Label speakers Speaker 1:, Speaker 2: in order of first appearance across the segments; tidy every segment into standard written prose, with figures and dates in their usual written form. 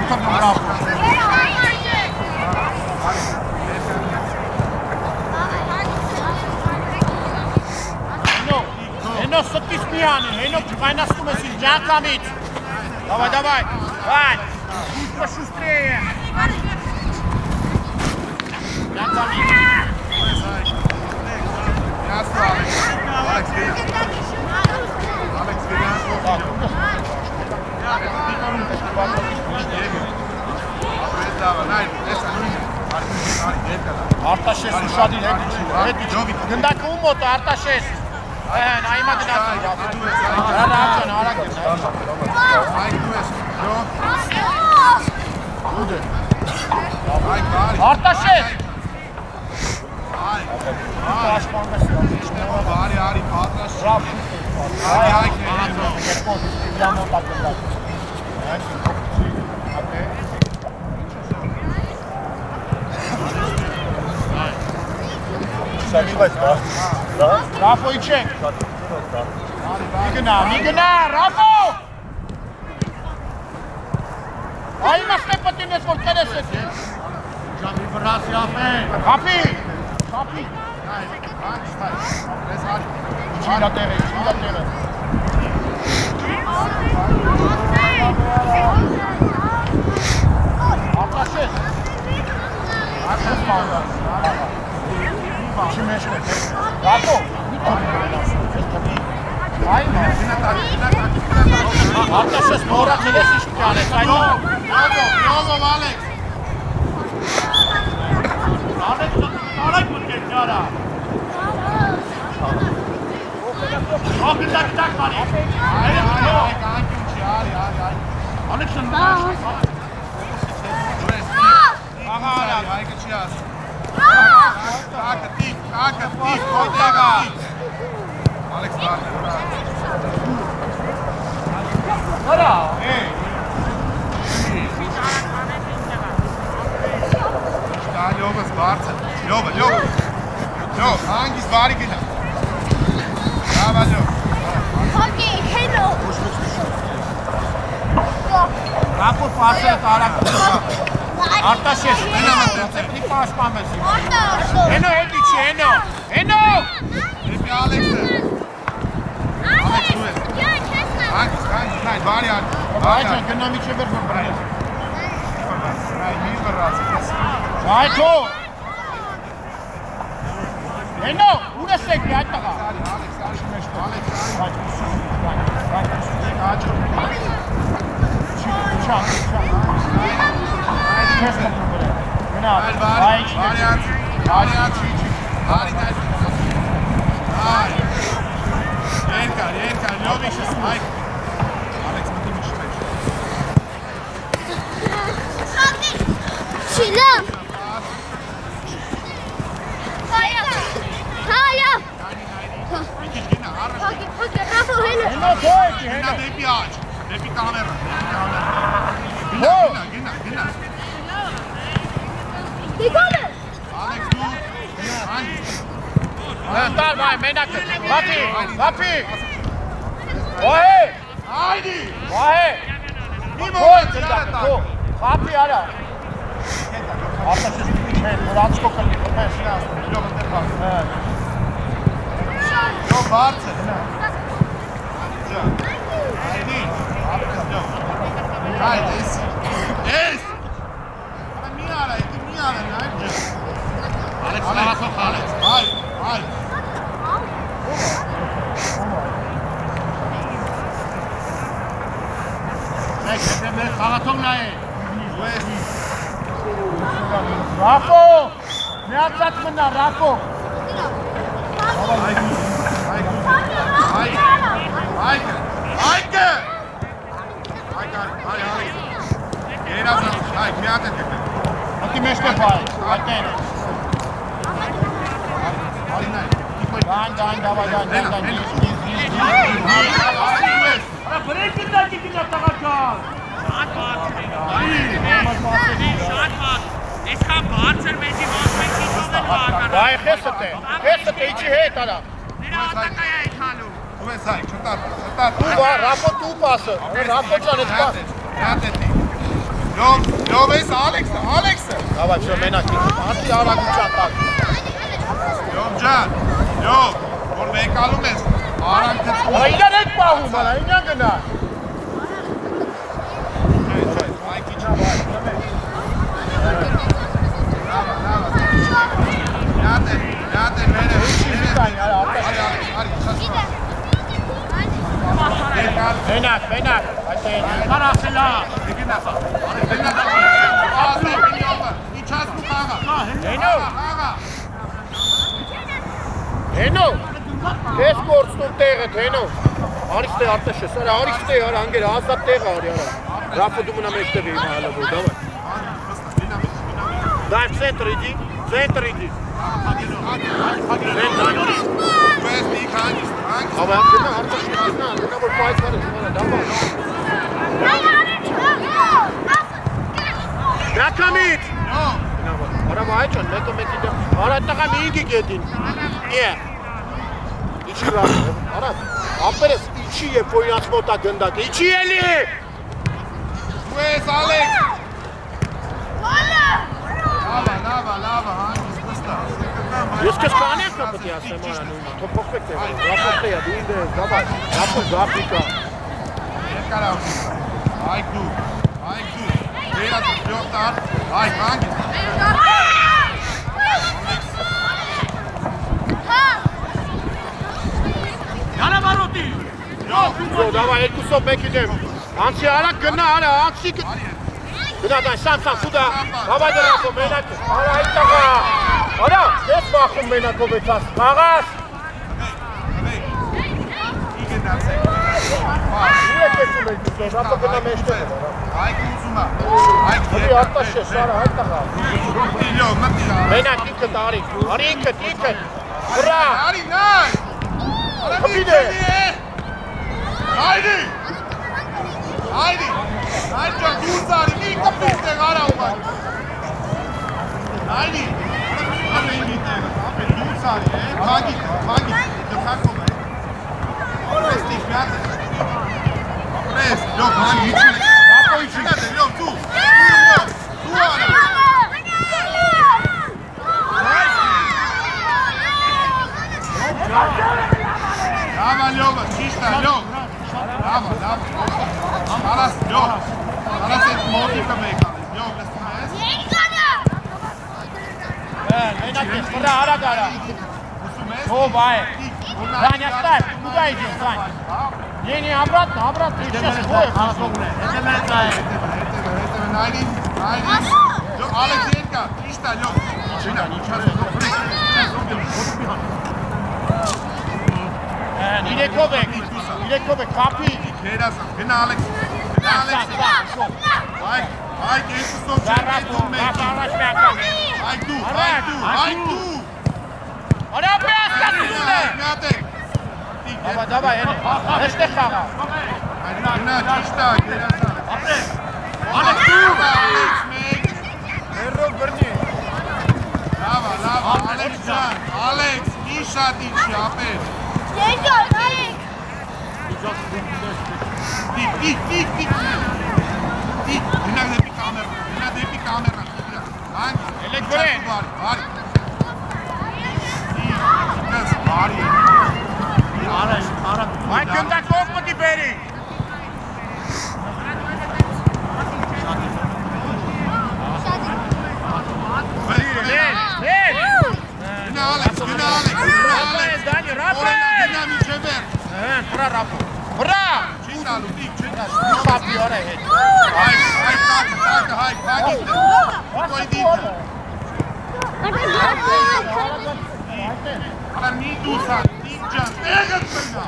Speaker 1: չեմ թողնում Ռաֆը։ Հենո ստից մի անի, հենո կայնացնում ես ինձ ջանքամից։ Давай, давай, Վань, будь пошустрее։ Ջանքամից։ Արտաշես ուշադիր հետի գնդակը ու մոտ Արտաշես նայիմա գնացում հեռան արագ Արտաշես Արի պատրաստ Ռաֆոյի չենք Մի գնա, Ռաֆո Այն աստ է պտին ես, որ կերես ես Ժամի վրաս յապեն Հապի Իչիրա տեղը Արտաշես Արտաշես պանդար Չի մեջ է Ռապո Արտաշես մորացել ես ինչ կանես Նյոզով Ալեքս Արեք մտկեք ճարա Աղգտակ բարի Ալեքսն Հայկը չի ասում Ակը տիպ, կոտեղա Ալեքս բարի Հորա Լյովս բարձր, լյով, հանգիս բարի գնա Լավա լյով Հոգի, հենո Ռապո պարսերը տարակ Արտաշես, մի պաշպամ ես Հենո հետի չի, հենո Հեպի Ալեքսը Ալեքս դու ես Հանգիս, նայ, բարի Այջան, գնա մի չե վեր որ բրես Նայ, մի վրացի, Այդո Հենո, ուր ես եկի այդ տղա Երկար, լյով իշս այկ Ալեքս մտի միշտ մեջ
Speaker 2: Շիլա
Speaker 1: Հենո թոյքի, հենո
Speaker 3: Դեպի աչ, դեպի կամերա Գնա
Speaker 2: Դիկոն է
Speaker 3: Ալեքս դու
Speaker 1: Տար վայ, մենակը, վապի Վահե
Speaker 3: Այդի
Speaker 1: Վահե
Speaker 3: Մի մոտ
Speaker 1: Վապի արա Արտաշես մի չէ, որ անցկո կլի կպես
Speaker 3: Լյով ընտեր բարձր Լյով բարձր Այդի Այդ ես Մի արա, էդի մի արա
Speaker 1: Ալեքս լավացող Ալեքս
Speaker 3: Այ
Speaker 1: Մեկ, մեր խաղաթող նա է Ռապո, միացած մնա, Ռապո
Speaker 3: Այկը Երազան, այկ, միատ է դեպը
Speaker 1: Մտի մեջտ է պայ, այդեն Դան, դավայ, Բրեք գնդակի գնա տղական
Speaker 4: Այսքան բարձր մեջի ոսմենք ինչով են բակարան
Speaker 1: Բայ խեստ է, իչի հետ արա
Speaker 4: Նրա ատակայ է իթալու
Speaker 3: Ու ես այկ, չտար
Speaker 1: Դու բա, Ռապո դու պասը, Ռապո ճան ես պաս
Speaker 3: Միատ է տի Լով ես Ալեքսը։
Speaker 1: Давай, всё, մենակ։ Ասի արագության տակ։
Speaker 3: Լով ջան, լով, որ մեկալում ես, արագ գծում։
Speaker 1: Արա իրար հետ պահում, արա, ինյան գնա։
Speaker 3: Այքի չա բայ։ Լավ, մերը։
Speaker 1: Շիզիկային, արա, ապես։
Speaker 3: Արի, շասպա։
Speaker 1: Մենակ, այդ է, կարասելա։ Հենո, ես կորցնում տեղդ, հենո։ Արիշ տեղ արտաշես, արա, արիշ տեղ, արա, անգեր, ազատ տեղ արի, արա։ Ռապը դու մնա մեկ տեղ իմ հալը բոյ, դավայ։ Դայ, ծենտր իդի։ Ավայ, գնա, արտաշես, գնա, որ պայս արես, արա, դավայ։ Դակամից։ Արա, վայ ճան, մեկը մեկի դեմ, արա, տղա մի ինգի գետին։ Իչի ռապ, արա, ապերես, իչի է պոյնաց մոտա գնդակ, իչի էլի։
Speaker 3: Դու ես Ալեքս։ Լավա, հանգիստ նստա։
Speaker 1: Ես քեզ կանեմ կապտի ասեմ արա նույնը, թո փոխվեք տեղ, ռապորտը է, դու ինձ ես, դավայ, ռապոր գապիկա։
Speaker 3: Երկար ավի, այք դու, վերած յոթար, այք հանգիստ։
Speaker 4: Յարա բարոտի։
Speaker 1: Զո, դավայ, երկուսով մեկի դեմ, անցի արակ գնա, արա, անցի գնա դայն, սան, սուդա, դավայ դրապո, մենակ, արա, այդ տղա, արա, ես բախում մենակով էցաս, կաղաս։ Իեք էցում եք դուք, ռապը գնա մեջտեղ է,
Speaker 3: Այք ուզումա,
Speaker 1: Հի արտաշես, արա, այդ տղա։ Մենակ ինքդ արի, արի ինքդ, վրա։
Speaker 3: Արի, նայ,
Speaker 1: Խպիդ է։
Speaker 3: Հայդի, ջան, դուրս արի, մի կպից տեղ արա ուղան։ Հայդի, դուրս արի, կագիտ, դխակով է։ Ապրես տիվ միատ է։ Ապրես, լով, ապո իչին է, լով, դու արա։ Լավա, լովը, ճիշտ է, լով։ Լավա, Արաս, լով, արաս այդ մոտիկը մեկալ, լով, լսում ես։
Speaker 1: Մենակ ես, վրա, արագ արա։
Speaker 3: Լսում ես։
Speaker 1: Հով այ, Վանյա, ստար, կուգա իդին, Վանյա։ Ենի, обратно, сейчас ходим.
Speaker 3: Это Найди. Алексеенко, ճիշտ է, լով։ Չինա,
Speaker 1: Իրեկով եք, կապի։
Speaker 3: Քերասա, գնա Ալեքս։ Այք երկուսով չերպետում մեկ։ Այք դու։
Speaker 1: Արա պեասկացուն է։
Speaker 3: Միատեք։
Speaker 1: Դավայ, հեշտեղ խաղա։
Speaker 3: Գնա, ճիշտ է, քերասա։ Ալեքս մեկ։
Speaker 1: Հերով բրնի։
Speaker 3: Լավա, Ալեքս ջան, Ալեքս, մի շատ ինչի, ապեր։ Գնա դեպի կամերան,
Speaker 1: Էլեք բրեն։
Speaker 3: բարի։ Բարի։
Speaker 1: Այն գնդակով մտի բերի։
Speaker 3: Գնա Ալեքս։
Speaker 1: Դանի, ռապեր։
Speaker 3: Գնա միջև էր։
Speaker 1: Վրա ռապը։ Վրա։
Speaker 3: Չի տալու, դիք, չի տալու։
Speaker 1: Շապի օր է հետ։
Speaker 3: Հայ, կոյ դիքը։ Արա մի դուսա, դիք ջան, տեղըտ բնա։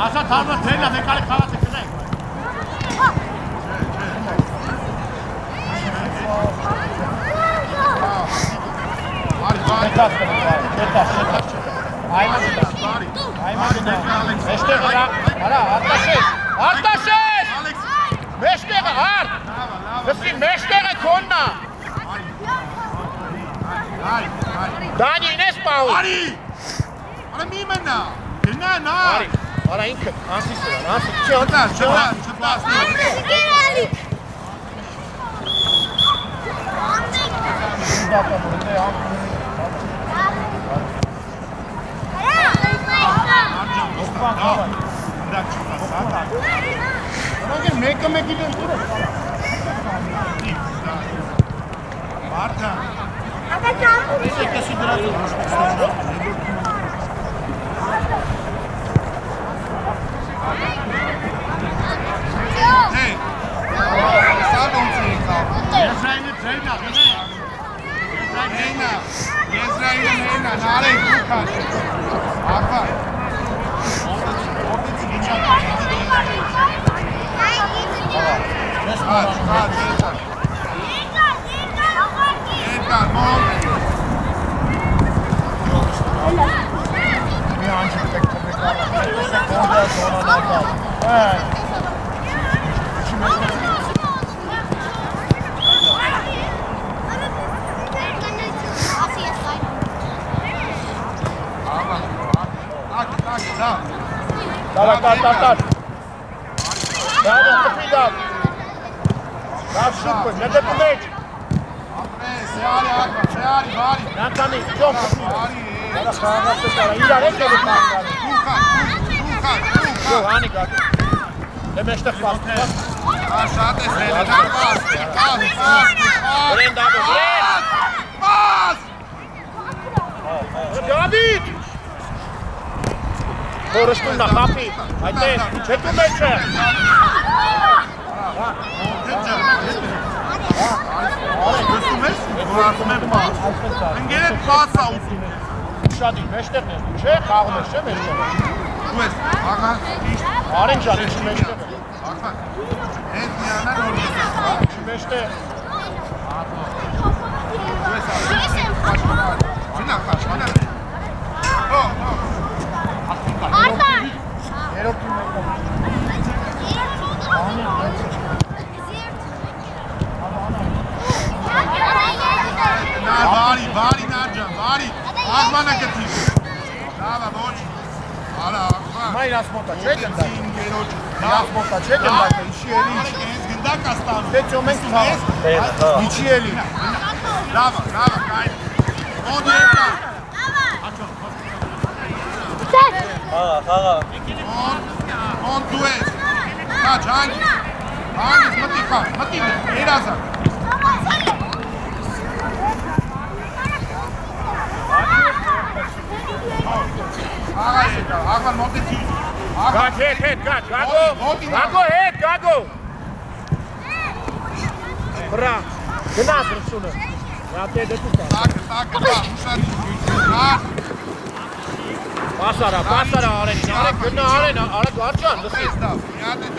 Speaker 1: Ասա թարմը թելա, մեկալի խաղաց է կնենք։ Մեջտեղ արա, արտաշես, մեջտեղը, հարդ, լսի, մեջտեղը կոննա, Դանի ինես պահու,
Speaker 3: Արի, մի մնա, գնա, նա,
Speaker 1: Արա ինքը, անցի սրան, անցի, չի
Speaker 3: Չտա,
Speaker 1: անցի,
Speaker 3: չտա, չտա։
Speaker 1: Մեկը մեկի դեմ դուրը։
Speaker 3: Մարդը։
Speaker 1: Եկեսի դրածում։
Speaker 3: Hey, սալոնց է եկավ։
Speaker 4: Եզրայինը ձերնա,
Speaker 3: Հենա, Եզրայինը հենա, նարեք դու քաշ։ Ակա։ Երկար, մոտ։
Speaker 1: Մի անջիկ տեք Տար։ Դավը խփի դավ։ Դավ շուտ պր, նե դեպի մեջ։
Speaker 3: Սեարի, բարի։
Speaker 1: Նատանի, ճոմ խփի։
Speaker 3: Բարի,
Speaker 1: Արա խաղաղացը կարա, իրար եք եղու կանգարի։ Դու հանի կատի։ Դե մեջտեղ պաստի։
Speaker 3: Շատ ես հելը, պաս։
Speaker 1: Վրեն դավը, վրեն։
Speaker 3: Պաս։
Speaker 1: Դավիթ։ Խորշտում նա խապի, այդպես, չետու մեջ է։
Speaker 3: Գստում ես, որ ասում եմ պաս։ Ընգերետ պաս ա ուզում ես։
Speaker 1: Շադի, մեջտեղն ես, չէ, խաղում ես, չէ, մեջտեղ։
Speaker 3: Դու ես, աղա, իշտ։
Speaker 1: Արին ճան, ինչի մեջտեղ է։
Speaker 3: Աղա, հետ միանան որ ես ես,
Speaker 1: Ինչի մեջտեղ։
Speaker 3: դու ես աղա, չնա խաշկանա։
Speaker 1: Երորդի մեկը։
Speaker 3: Բարի նաջան, բարի, աղվանը կտիվ։ Լավա, ոչ, արա, աղվան։
Speaker 1: Մա իրաս մոտա, չէ գնդակ։ Իրաս մոտա, չէ
Speaker 3: Լավ,
Speaker 1: գնդակ, ինչի էլի։
Speaker 3: հենց գնդակ աստանում։
Speaker 1: Դե ճոմ ենք թաղաս։ Ինչի էլի։
Speaker 3: Լավա, կայն։ Ոդ երկա։
Speaker 2: Խաղա։
Speaker 3: Ոդ դու ես։ Կաչ, հանգիս, մտի խաղ, մտի դե, երազա։ Աղա եկա, աղվան մոտի թյուզ։
Speaker 1: Գաչ, հետ, գաչ, գագո, հետ, գագո։ Բրա, գնա բրցունը։ Յատե դետու կա։
Speaker 3: Տակը, ուշարի,
Speaker 1: Պասարա, արեն, գնա արեն, արագ արջան, լսի։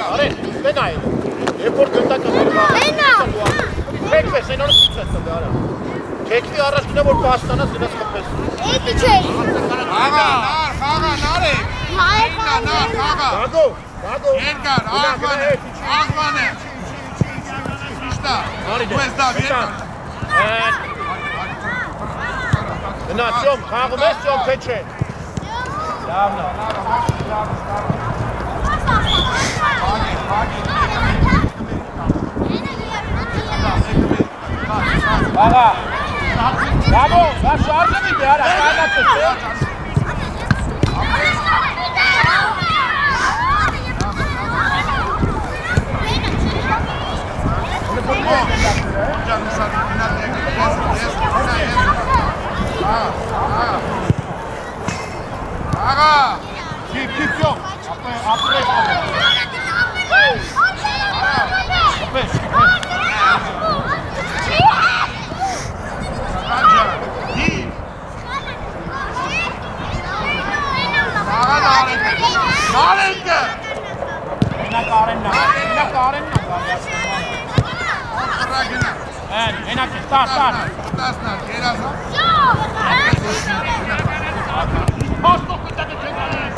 Speaker 1: Արեն, դեն այլ, երբ որ գնդակը
Speaker 5: Մենա։
Speaker 1: Թեկվես, են օրս ուծես տը դարը։ Թեկվի առաջ գնա, որ պաստանաս գնաս խպես։
Speaker 5: Էդի չէ։
Speaker 3: Աղա, նար եք։ Նար, աղա։
Speaker 1: Գագո,
Speaker 3: Երկար, աղվան է։ Իշտա, դու ես դավ, երկար։
Speaker 1: Գնա, ճոմ, խաղում ես, ճոմ, թե չէ։ Լավն է։ Աղա, լավո, դա շարժը մի դե, արա, կայնացս, թե։
Speaker 3: Աղա,
Speaker 1: Քիփ, ճոմ, ապրես,
Speaker 3: Նարենկը։
Speaker 1: Հենակ արեննա,
Speaker 3: Ռագնա։
Speaker 1: հենակ է, տար։
Speaker 3: Տասնա, երազա։
Speaker 1: Հաստող կտակը չեն արեն։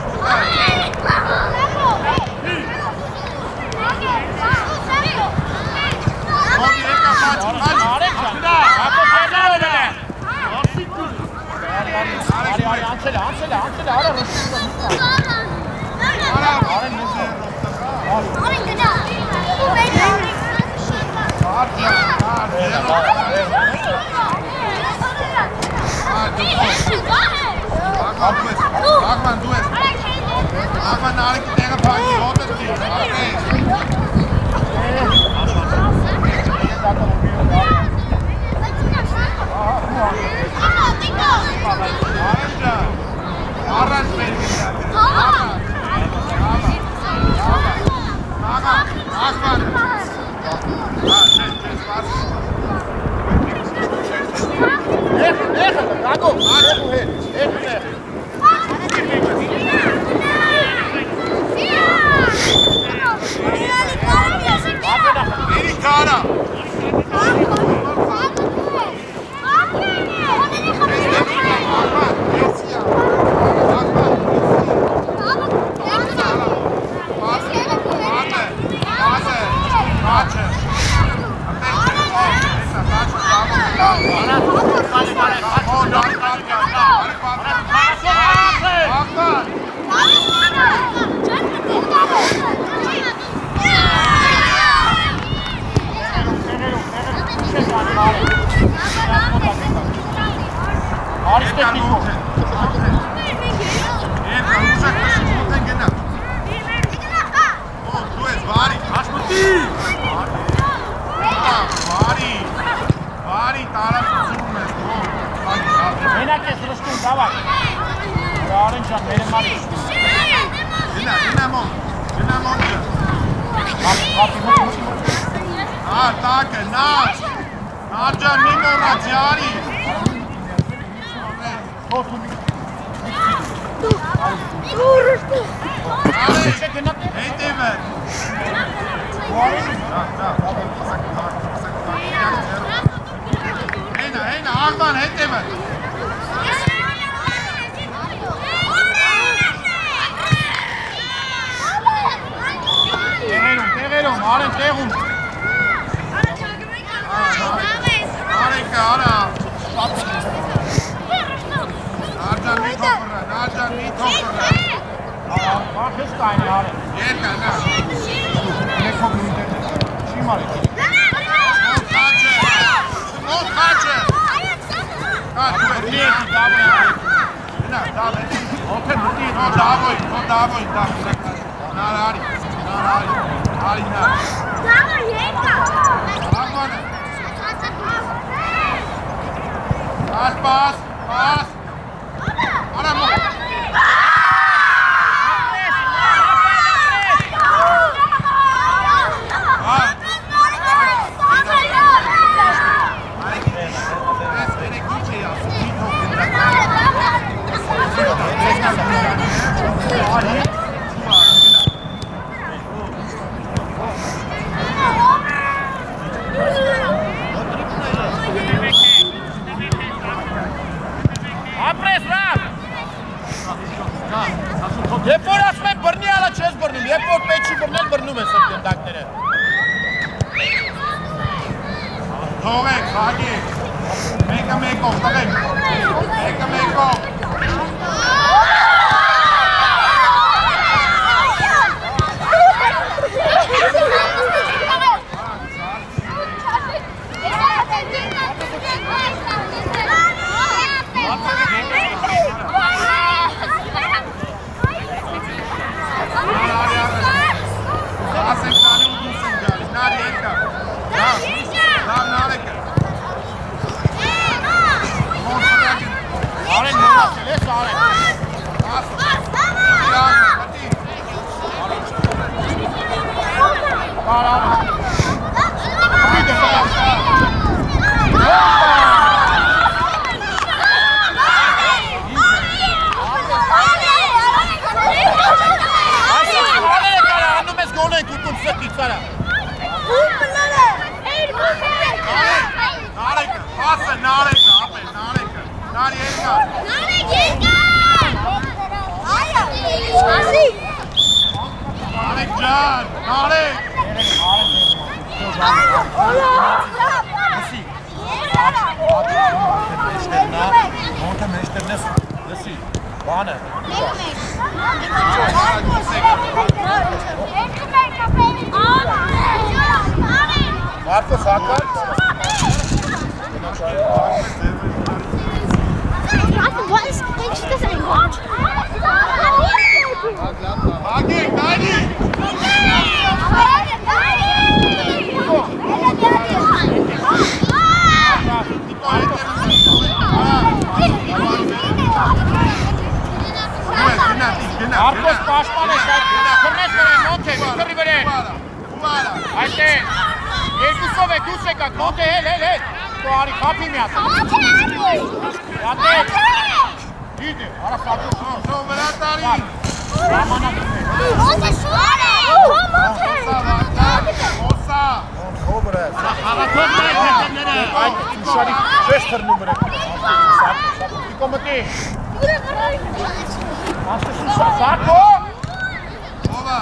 Speaker 3: Ոդի եկա խաչ։
Speaker 1: Արեն ճան, հակո պերնալով է։ Արի, անցել է, արա ռշտում է։
Speaker 3: Արա, Աղա նարեկի տեղը պահի, հոտը դի, Առաջ մեր գիտակ, աղա, աղվան, չես, վասի,
Speaker 1: Եղը, գագո, եղը հետ,
Speaker 3: Երի կարա,
Speaker 2: What is? She doesn't even watch.
Speaker 1: Պաշտպանես այդ քրնես վրան մոնթե միտերի վրան այդ է երկուսով է դուս եկակ մոնթե հել դու արի քափի մի հատ ատե դիդի արա սատու
Speaker 3: շո վրա տարի
Speaker 2: Մոնթե շուտ է մոնթե
Speaker 3: Օսա
Speaker 1: Օբրե
Speaker 4: Հավաքով նայ քետները
Speaker 1: այդ շարի 6 թռնում վրա կոմտի Աստծո սակո
Speaker 3: Ովա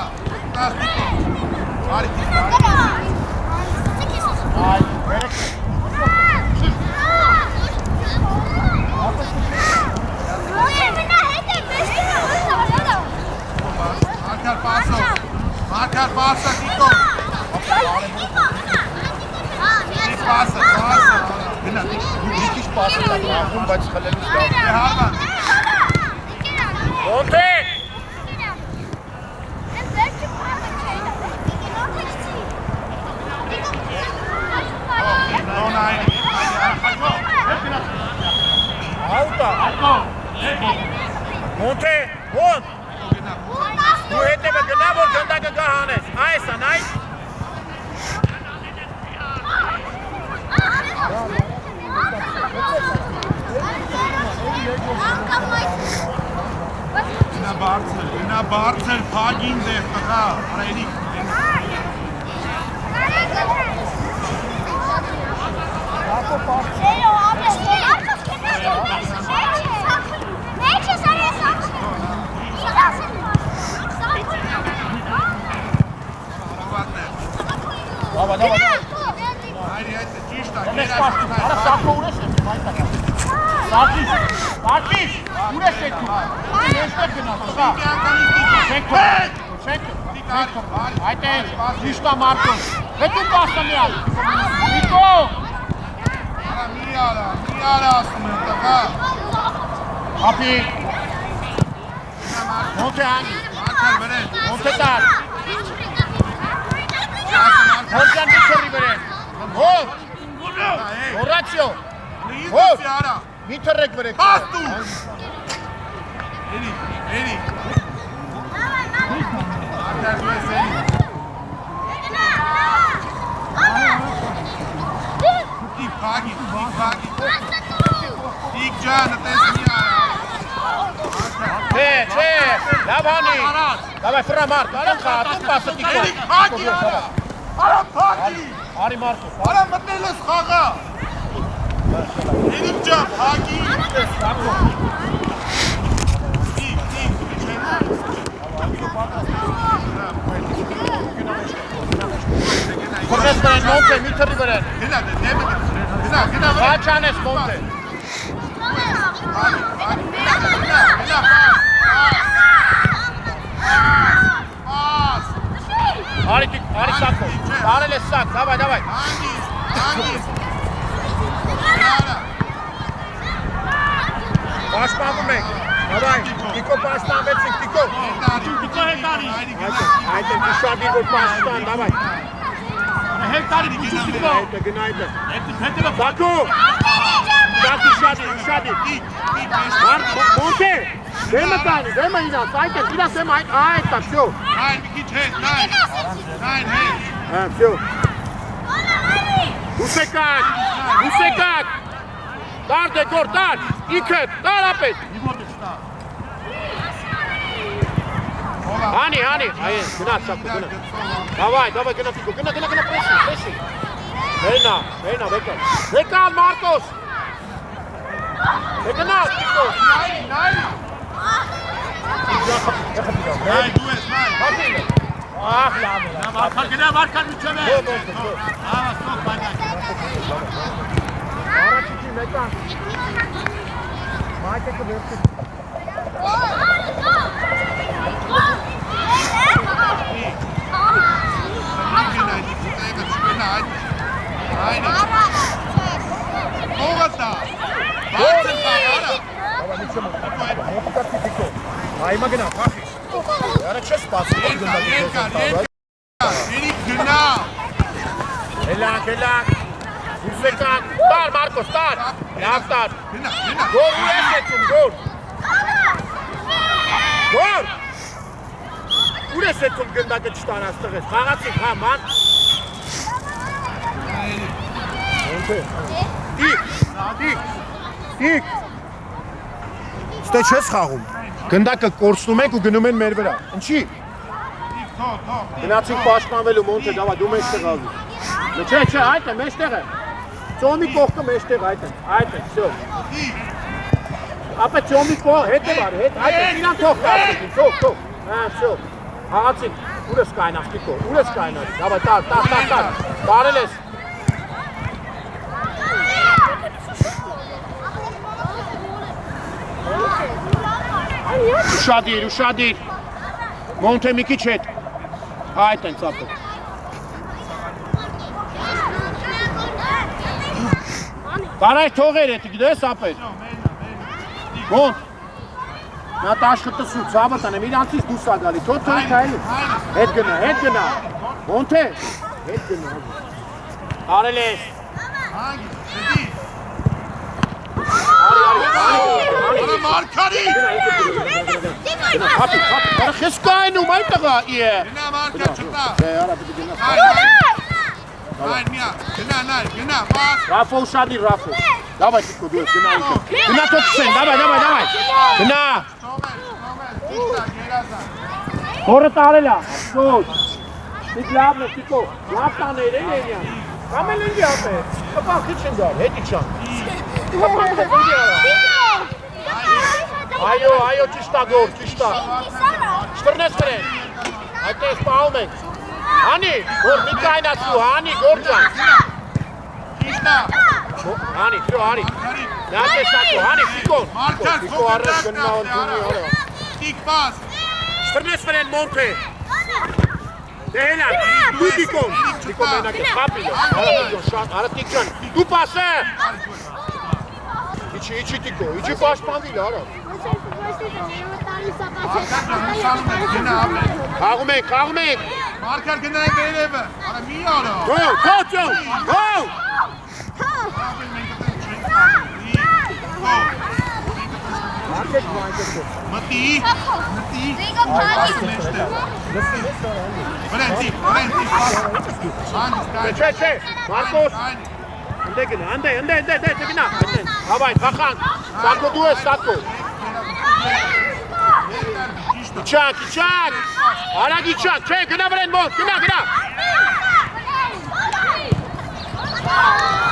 Speaker 3: տաստիկո արի
Speaker 1: Այ վերեք
Speaker 3: Marcar passa Kiko passa Bina
Speaker 1: Դիքիչ պասը տակ աղում, բայց խլելուց լավ
Speaker 3: Հառման
Speaker 1: Մոնթե Աուտա Մոնթե ոնց Դու հետևը գնա, որ գնդակը գա հանես Այս ան, այս
Speaker 3: Գնա բարձր փագին դեր տղա արայրիկ
Speaker 1: Դավա, դավա, դավա
Speaker 3: Այրի այդ ճիշտ է
Speaker 1: Ես պաշտում, արա սակո ուրես եմ, այստակ Սակիս, սակիս, ուրես եք դու Եստեղ գնաս, տղա Չենք Այդ է, ճիշտա մարդուն Հետու պաստը միալ Նիկո
Speaker 3: Մի արա ասում եմ տղա
Speaker 1: Հապի Մոնթե հանի
Speaker 3: Մարկար վրեն
Speaker 1: Մոնթե տար Հորջան դիքերի վրեն Հոր Հորացյո Հոր Մի թրեք վրեք
Speaker 3: Հաստու Էրի Մարկար դու ես էրի Դիք փագի Դիք ջան տես մի արա
Speaker 1: Չէ, լավ հանի Դավայ ֆրա մարդ, արան խա, դու պասը տիկո
Speaker 3: Էրի փագի արա Արա փագի
Speaker 1: Արի մարդու
Speaker 3: Արա մտնել ես խաղա Էրիկ ջան փագի
Speaker 1: Քրնես վրան մոնթե, մի թրի վրան
Speaker 3: Գնա վրա
Speaker 1: Խաչանես մոնթե Արի սակո, արել ես սակ, դավայ Պաշպանում ենք, դավայ, տիկո պաշտանվեցինք, տիկո
Speaker 4: Տիկո հետարի
Speaker 1: Այդ եմ կշադիր, որ պաշտան, դավայ
Speaker 4: Հետարի կուչու տիկո
Speaker 1: Գնա այդը
Speaker 4: Հետևը
Speaker 1: Սակո Սակի շադիր Մոնթե Դեմը տանի, դեմը իրաց, այդ է, իրաց դեմը այդ է, վсё
Speaker 3: Նայն մի քիչ հետ, նայն հետ
Speaker 1: Վсё Ուսեկակ Դար դեկոր, դար, իքըտ, դար ապետ Հանի, գնա սակո, գնա Դավայ, գնա տիկո, գնա պրեսի Վենա, վեկալ Մարտոս Գնա տիկո
Speaker 3: Նայն դու ես, նայն
Speaker 1: Ահ, լավ է
Speaker 4: Վարկան միջև է Ավաստող բայնակ
Speaker 1: Առաջիքի մեկան Մայթը կվերցի Այմա գնա, խախիս Յարա չես պասի Հելանք Ուսեկան, տար Մարկոս, տար Լավ տար Գոր ու ես եթում, գոր Ուր ես էդում գնդակը չտանաս տղես, խաղացիք, հա, ման։ Դիկ։ Ստե չես խաղում։ Գնդակը կորցնում ենք ու գնում են մեր վրա։ Ինչի։ Գնացինք պաշտպանվելու Մոնթե, դավա դու մեջտեղ ազի։ Չէ, այդ է, մեջտեղ է։ Ծոմի կողքը մեջտեղ այդ է, всё։ Ապա ծոմի կողքը հետ է բարի, հետ, այդ է, իրան թող կացին, թող։ Հա, всё։ Հաղացինք, ուր ես կայնաս, Տիկո, ուր ես կայնաս։ Դավա, տար։ Բարել ես։ Ուշադիր։ Մոնթե մի քիչ հետ։ Այդ են ծապը։ Կարայ թողեր էդի գդես ապեր։ Մոնտ։ Նա տաշխը տսու, ծավը տանեմ, իրանցից դուս ա գալի, թող քայլի։ Հետ գնա։ Մոնթե, հետ գնա։ Արել ես։
Speaker 3: Արա Մարկարի։
Speaker 1: Հապի, արա խես կայնում այդ տղա իե։
Speaker 3: Գնա Մարկար չտա։
Speaker 1: Արա պիտի գնա։
Speaker 3: Այն միա, գնա, բաց։
Speaker 1: Ռաֆո ուշադիր, Ռաֆո։ Դավայ Տիկո դու ես գնա ինքը։ Գնա թող քսեն, դավայ։ Գնա։
Speaker 3: Ճիշտա, գերազա։
Speaker 1: Հորը տարել է, սոց։ Դիք լավն է, Տիկո, լավ տաներ են ենյան։ Կամել ինգի ապե, կպան քիչ են դար, հետի չան։ Կպան քիչ ինգի արա։ Այո, ճիշտա գոր, ճիշտա։ Շտրնես կրեն, այդ է սպահում ենք։ Հանի, գոր մի կայնացու, հանի, գոր ճան։
Speaker 3: Ճիշտա։
Speaker 1: Հանի, վյո, հանի։ Նատ է սակո, հանի, Տիկոն։
Speaker 3: Մարկար
Speaker 1: Տիկո առես գնա ընդունի արա։
Speaker 3: Տիկ բաց։
Speaker 1: Շտրնես կրեն Մոնթե։ Դեհելան, դու Տիկոն։ Տիկո մենակ է, խապիլ է։ Արա Տիկ ճան, դու պասը։ Իչի Տիկո, իչի պաշտպանվիլ, արա։ Խաղում ենք։
Speaker 3: Մարկար գնային վերևը, արա մի արա։
Speaker 1: Գո։
Speaker 3: Մտի։
Speaker 1: Չէ, Մարկոս։ Անդե գնա։ Հավայ, խախանք, սակո դու ես, սակո։ Իչակ, արագ իչակ, չէ, գնա վրեն մոտ, գնա։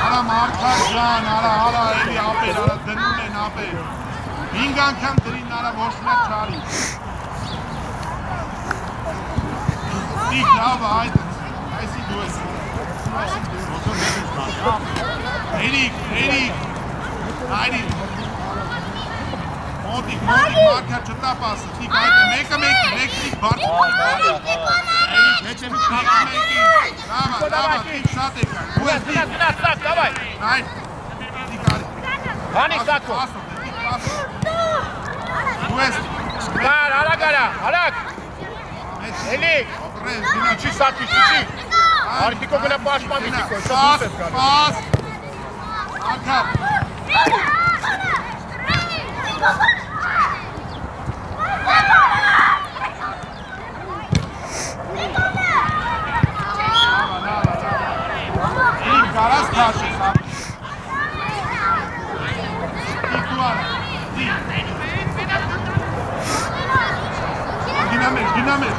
Speaker 3: Արա Մարկար ջան, արա էլի ապեր, արա դնում են ապեր։ 5 անգամ դրին արա ոչ մեկ չարի։ Տիկ լավը այսի դու ես։ Էրիկ, մոտիկ, Մարկար չտա պասը, տիկ այդ է, մեկը տիկ բարդ։ Էրիկ, հետ է մեկը։ Լավա, տիկ շատ է կար։ Դու ես տիկ։
Speaker 1: Գնա, դավայ։
Speaker 3: Այդ, տիկ արի։
Speaker 1: Հանի սակո։
Speaker 3: Դու ես տիկ։
Speaker 1: Կար, արագ։ Էլիկ, իչի սակի, իչի։ Արի Տիկո գնա պաշտպանվի Տիկո, սա դուս ես գալի։
Speaker 3: Պաս, անգամ։ Էրիկ կարաս քաշես, Տիկ դու արա, Գինա մեր։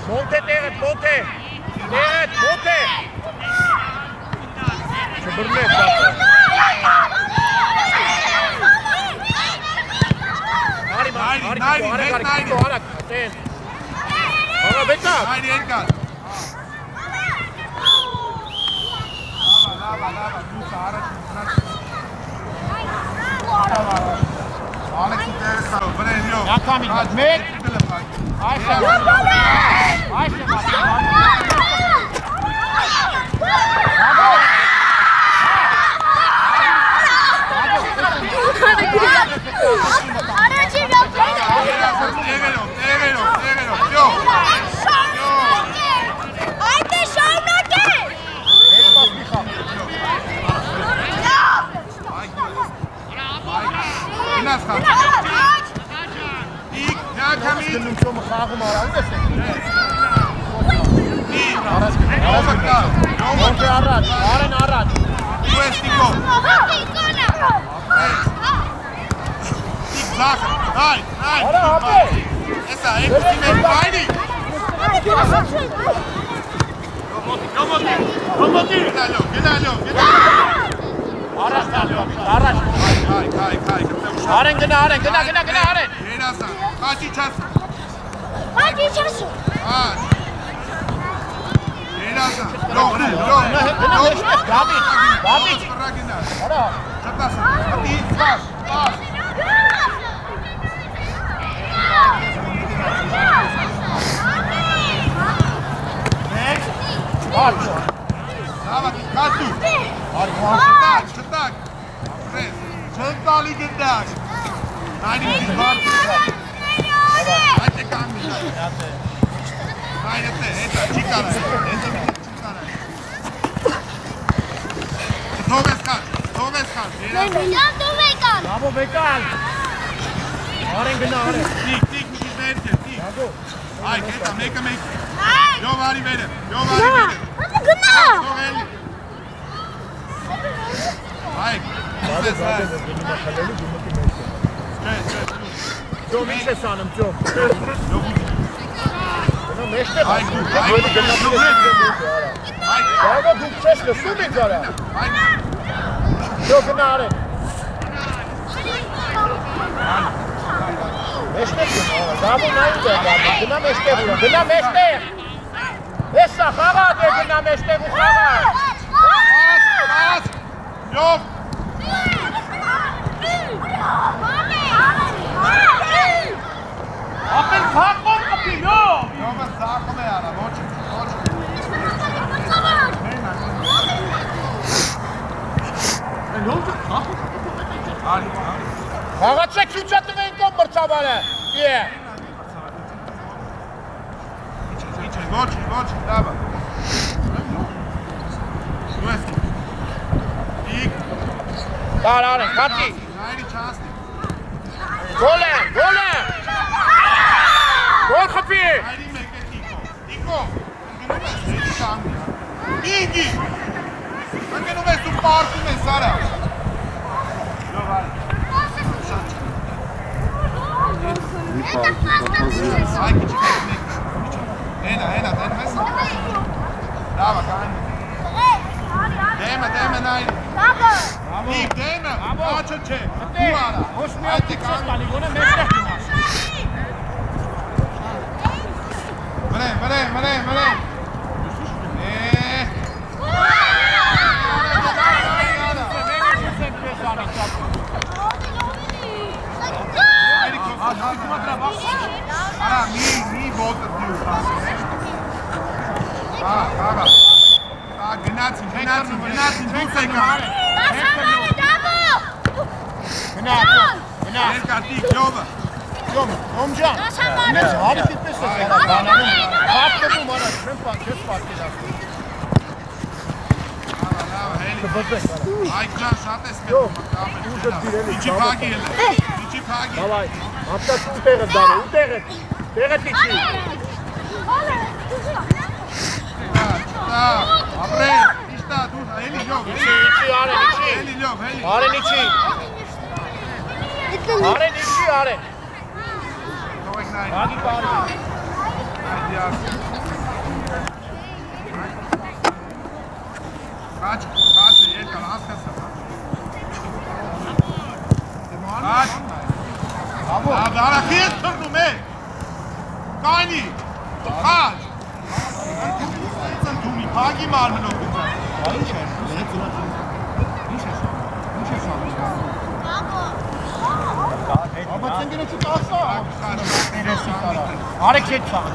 Speaker 1: Մոնթե տեղդ։ Չբրնես, Արագ, տեն։ Արա բեկա։
Speaker 3: Այն երկար։ Լավա, դուք առաջ մտնած։ Ալեքսի տեղը սարով, վրեն յո։
Speaker 1: Ակամին, մեկ։ Այս է
Speaker 3: Գնաց խաղ։ Իք, նա կամին։
Speaker 1: Գնում չոմը խաղում արա, ուր ես Ոնց է առաջ, Արեն առաջ։
Speaker 3: Դու ես Տիկո։ Զախ, հայ։
Speaker 1: Արա հապե։
Speaker 3: Էսա, եկուսի մեր բայնի։
Speaker 4: Կոմոտի։
Speaker 3: Գնալով։
Speaker 1: Առաջ տալով, առաջ։
Speaker 3: Հայ,
Speaker 1: Արեն գնա, Արեն։
Speaker 3: Երազան, խաչի չաս։
Speaker 2: Հաջի չասու։
Speaker 3: Աչ։ Երազան,
Speaker 1: Գնա, Դավիթ։ Արա։
Speaker 3: Չտասը, հատի, պաս։
Speaker 1: Արջ։
Speaker 3: Դավա, կատու։ Չտակ։ Ապրես, չեն տալի գնդակ։ Նայնի միտի բարձր։ Այդ է կանգնի։ Նայնը թե, հետա, չի կարա։ Հետա միտի չի կարա։ Թող ես կար, երազան։
Speaker 2: Յան դու մեկան։
Speaker 1: Բաբո բեկան։ Արեն գնա, Արեն։
Speaker 3: Տիկ, միտի ներքեր, տիկ։ Այ, հետա, մեկը։
Speaker 2: Այ։
Speaker 3: Յով արի վերը։
Speaker 2: Հատը գնա։
Speaker 3: Թող էլի։ Այ, ուզես այ։
Speaker 1: Ջոմ ինչ ես անում, ջոմ։ Գնա մեջտեղ։
Speaker 3: Այ,
Speaker 1: Բաբո դուք չես լսում ինձ արա։ Ջո գնա Արեն։ Մեջտեղ գնա, Բաբո նայում է, գնա մեջտեղ։ Էսա խաղադ է գնա մեջտեղ ու խաղադ։
Speaker 3: Պաս, յով։
Speaker 4: Ապել փակում կպի, յով։
Speaker 3: Յովը զախում է արա, ոչ։ Արի։
Speaker 1: Խաղացեք ցուցատվեն կոմ մրցավանը։ Իե։
Speaker 3: Ոչ, դավա։ Դու ես։ Տիկ,
Speaker 1: Դար Արեն, քացի։
Speaker 3: նայրի չասնի։
Speaker 1: Գոլ է։ Գոլ խփի։
Speaker 3: Նայրի մեկ է Տիկո, ընգնում ես, հետի կանգնի։ Մինգի, ընգնում ես ու պարտում ես արա։ Յով արի։ Այ քիչ մեկ։ Հենա, դեն ես։ Դավա, կանգնի։ Դեմը նայրի։ Տիկ, դեմը, աչը չէ, դու արա։
Speaker 1: Ոչ մի հատ չես տանի, գոնե մեջտեղ գնաս։
Speaker 3: Մրե։ Արա, մի բոտը դյուր։ Գնացին, դուս եկան։
Speaker 1: Գնա։
Speaker 3: Ներկա տիկ, յովը։
Speaker 1: Ջոմ ջան։ Ես հարի դիպես ես արա բանանում։ Հատկում արա, չես պատկերացնում։
Speaker 3: Հելի։ Այ ջան, շատ ես մետում։ Իջի փագի էլ։
Speaker 1: Դավայ, ապտաց ուտեղը դարը, տեղը տիչի։
Speaker 3: Ապրես, իշտա, դուր, հելի յով,
Speaker 1: Իչի, Արեն, իչի։
Speaker 3: հելի յով, հելի։
Speaker 1: Արեն իչի։ Արեն։
Speaker 3: Թող եք նայր։
Speaker 1: Ագի բարի։
Speaker 3: Այդի արս։ Կաչ, երկար, հասկասը։ Կաչ։ Աբարախի ես թրնում է։ Կանի, կաչ։ Ընթումի, պագի մարմնով գծար։
Speaker 1: Ինչ է։ Աբա ցենգենը չտասա։ Արեք հետ սաղ։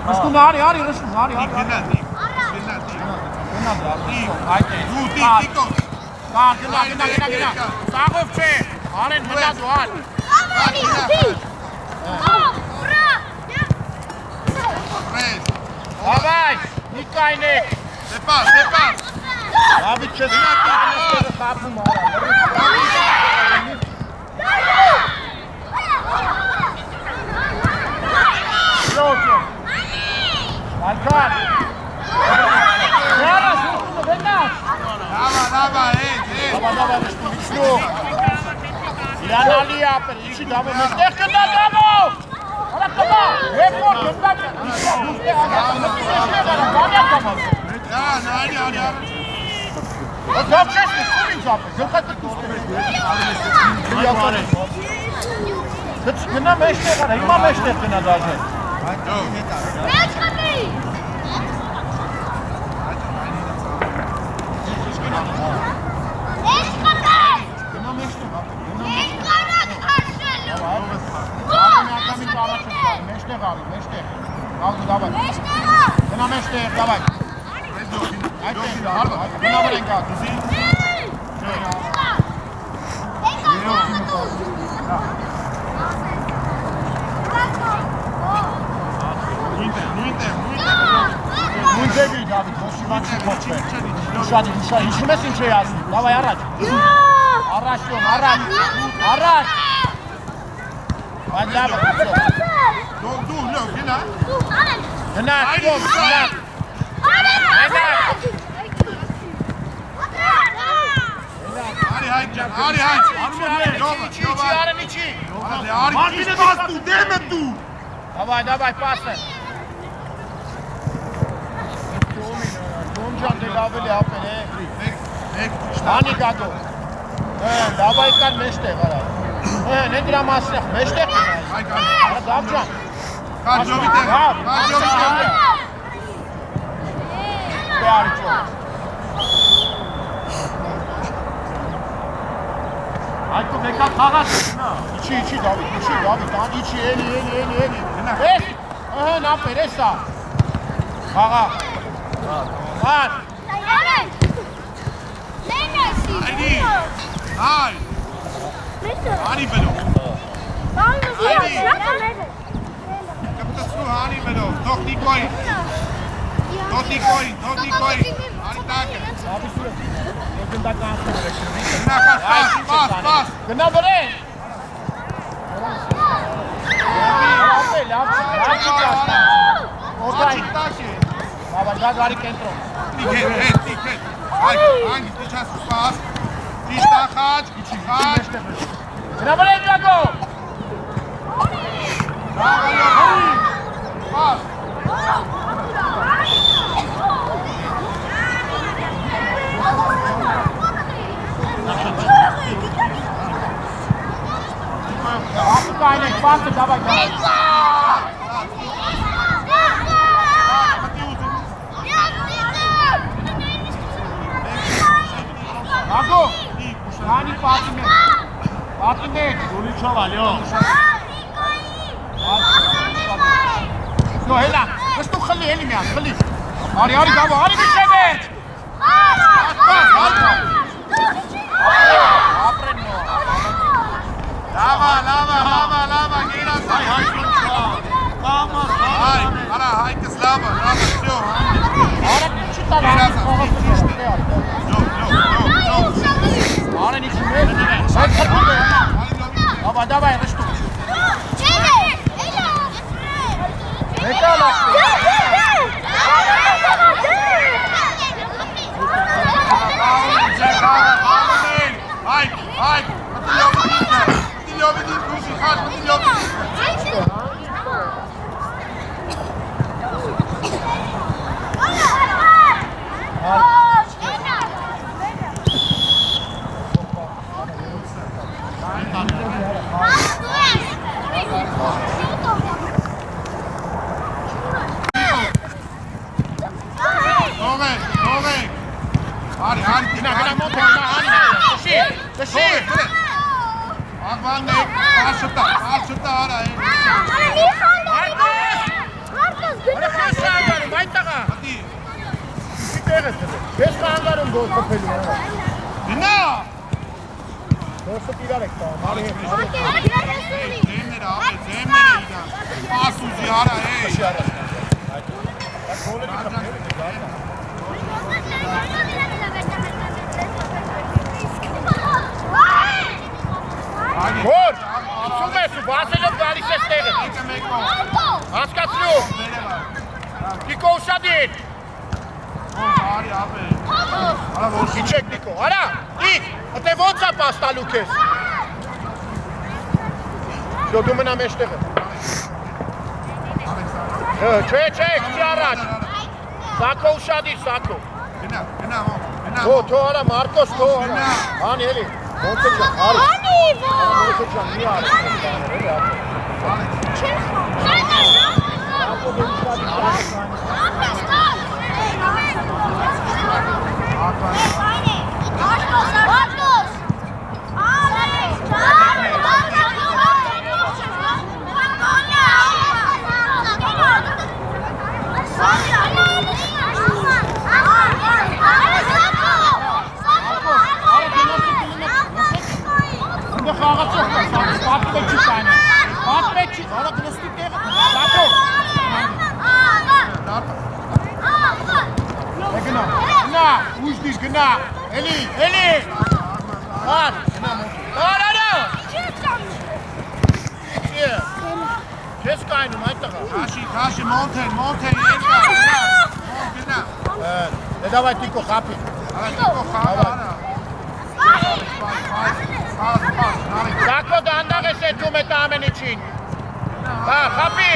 Speaker 1: Ռշտում արի, ռշտում արի։
Speaker 3: Գնա,
Speaker 1: Այդ է։
Speaker 3: դու տիկո։
Speaker 1: Գնա։ Սաղով չէ։ Արեն մնա դու ալ։
Speaker 3: Ապրես։
Speaker 1: Davай, Nikayne.
Speaker 3: Դեպաս։
Speaker 1: Abi չես խափում արա։ Alkan! Yara, şunu vennaş!
Speaker 3: Lava,
Speaker 1: Dava, şunu. İlan Ali yapın. İçi dava. Mestek kında dava! Ala kaba! Hep o kında. O dört çeşit suyun zapı. Zırkatı kustur. Kına meşte var. İma meşte kına da.
Speaker 2: Meç kapıyı. Meç kapıyı.
Speaker 1: Kına meşte var.
Speaker 2: Meç kapıyı karşılıyor.
Speaker 1: Meşte kaldı. Meşte. Kaldı davay.
Speaker 2: Meç kapıyı.
Speaker 1: Kına meşte davay. Kına veren kaldı. Müntegi abi. Koşulan şu koç be. Uşadı. İçmesin şey yazsın. Davay araç. Araç diyorum. Araç. Araç. Hadi abi.
Speaker 3: Dur, yok, yine.
Speaker 1: Kına. Kına.
Speaker 3: Hadi,
Speaker 1: İçi yarın içi.
Speaker 3: Hadi, pas tu, deme tu.
Speaker 1: Davay passa. Domcan de lavele apene. Hani gado. Davay kar meşte var. Ne dramasya? Meşte. Ara davcan.
Speaker 3: Kaç jovite.
Speaker 1: Değerli çok. Ayko beka kagas. İçi David. Daha içi eli. Es. Ne yapıyor Esa? Kaga. Var.
Speaker 3: Hadi bedo. Hani bedo. Toch niet kooi. Hadi taken.
Speaker 1: Abi süre. Yakında kalsın.
Speaker 3: Pas.
Speaker 1: Kena bere. Baba gari kentro.
Speaker 3: Niet. Hangi, deixa pas. Está gaat.
Speaker 1: Kena bere Diago.
Speaker 3: Pas.
Speaker 1: Aynen bastı davay. Diago. Hani Fatime. Golü çaval yo. Yo hela. بس تو خلي هلم يعني خلي. هاري جابو هاري بالثبات.
Speaker 3: Lava, gehen an sein. Hai, kes lava, zo.
Speaker 1: Haren içinde. Davay rıştı. Bekala.
Speaker 3: Hai.
Speaker 1: Gol! Summesso, basta jogar e cesteira. Rascacilho! Ficou o Ուշադիր։
Speaker 3: Արի ապե։ Արա ոչ
Speaker 1: Իջեք Նիկո, արա, իք, ըտե ոնց է պաստալու քեզ։ Շո դու մնա մեջտեղը։ Չէ, քիչ առաջ։ Սակո ուշադիր, Սակո։
Speaker 3: Գնա։
Speaker 1: Թո արա Մարկոս, թո արա։ Անի էլի, ոնց է ջան, արի։
Speaker 2: Անի,
Speaker 1: Ոնց է ջան, մի արի։ Սակո դու ուշադիր։ Գնա, էլի, ար, Չես կայնում այդտեղա։
Speaker 3: Քաշի, մոնթեն, երկար, գնա։
Speaker 1: Դավայ Տիկո խապի։ Սակո դանդաղ ես էդում էտ ամեն իչին։ Խապի։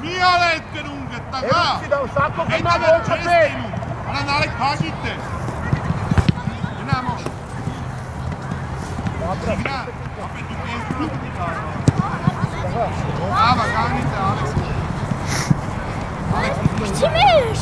Speaker 3: Մի արա այդ կրունգը, տղա։
Speaker 1: Սակո
Speaker 3: Այդ
Speaker 1: գնա
Speaker 3: ամեն
Speaker 1: ոնց
Speaker 3: չես
Speaker 1: է։
Speaker 3: տենում։ Արա նարեք փագիտ է։ Գնա մոտ։ Գնա, ապե դու կենսուրը պտի կարվա։ Ավա, կանգնից է, Ալեքս։
Speaker 2: Չիմիշ։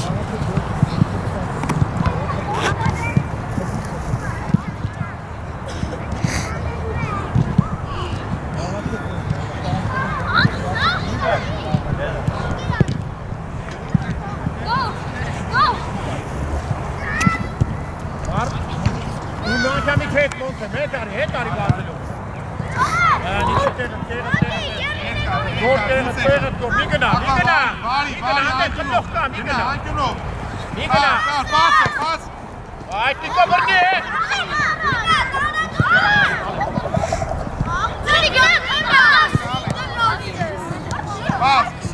Speaker 1: Հետ արի գազելով։ Տեղը գո, մի գնա։
Speaker 3: Պաս։
Speaker 1: Այդ Նիկո բռնի է։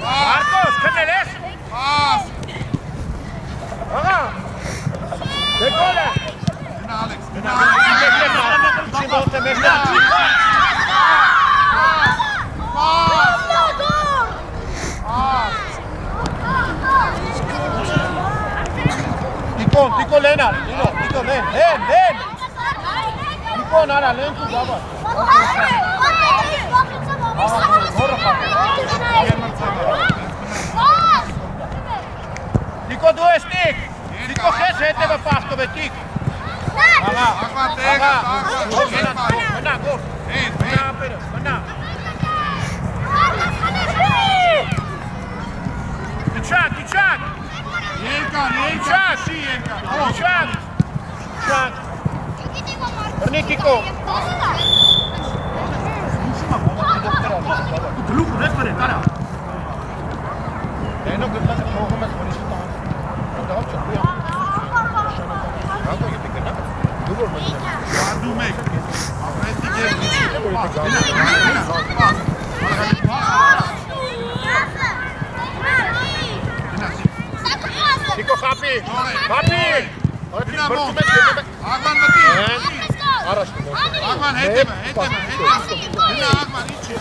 Speaker 1: Մարկոս, քնել ես։
Speaker 3: Պաս։
Speaker 1: Աղա։ Դեկոլ է։
Speaker 3: Գնա Ալեքս,
Speaker 1: Տիկո լեն արի, Տիկո լեն, Տիկո նարա լեն կու գավար։ Տիկո դու ես Տիկ, Տիկո խես հետևը պաստով է Տիկ։ Աղա, մնա, գոր, մնա ապերը, մնա։ Իչակ,
Speaker 3: Երկար,
Speaker 1: Իչակ, բռնի Տիկո։
Speaker 4: Գլուխ ունես բրե, կարա։
Speaker 1: Դենո գտնակ թողում ես որիշի տան։ Դավ չա, դու Ակո եթե գնա, դու որ մնա։
Speaker 3: Դու մեկ, ապրեստի գերնի։
Speaker 1: Տիկո խապի։
Speaker 3: Աղման մտի։
Speaker 1: Առաջ դու։
Speaker 3: Աղման հետևը։ Գնա Աղման, իչի։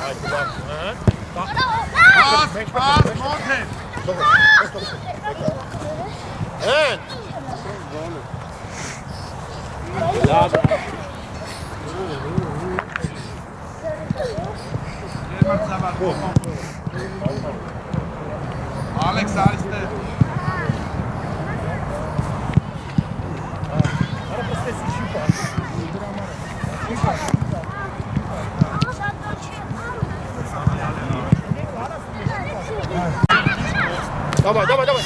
Speaker 3: Պաս, մոնթեն։ Ալեքս արիստե։
Speaker 1: Давай.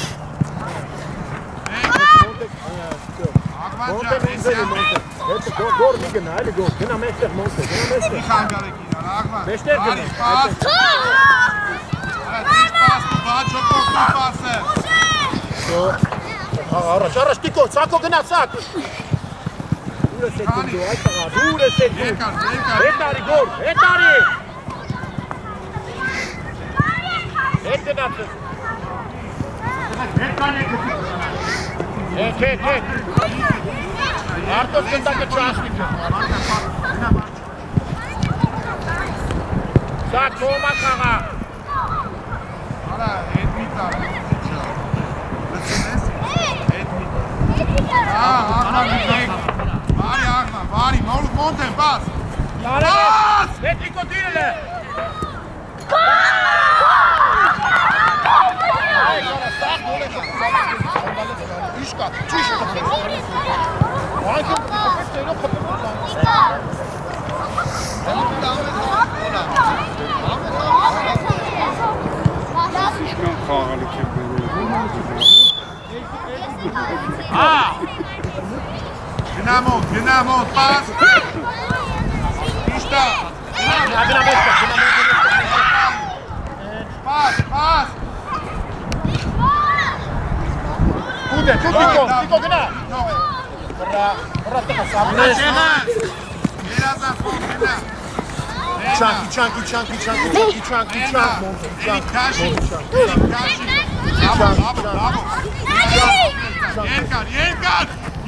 Speaker 1: Գոր մի գնա, էլի գոր, գնա մեջտեղ մոնտե,
Speaker 3: Մի խանգարեք իրար, Աղման։
Speaker 1: Մեջտեղ գնա։
Speaker 3: Արի, պաս։ Արի, պաս, բա չոքով պասը։
Speaker 1: Առաջ, Տիկո, Սակո գնա, Սակ։ Դուրը սեթում դու, այդ տղա, դուրը սեթում։
Speaker 3: Երկար։
Speaker 1: Հետարի գոր, հետարի։ Հետ գնացը։ Հետ։ Արտոս գնդակը չասնի կը։ Սա կոմա կաղա։
Speaker 3: Արա, հետ մի տար։ Լսում ես։ Հետ մի տար։ Վարի, մոնտեն, բաս։
Speaker 1: Բաս։ Հետիկո դիրել է։ Իշկա, ճիշտ կպել։ Վանքն կպետերով կպել։
Speaker 5: Իշկան խաղալիք է բերել։
Speaker 3: Գնամոտ, բաս։ Իշտա։ Բաս։
Speaker 1: Ուդե, Տիկո գնա։ Բրա տղա սամնես։
Speaker 3: Երազան ֆոն գնա։
Speaker 1: Չանքի։
Speaker 3: Էլի քաշի։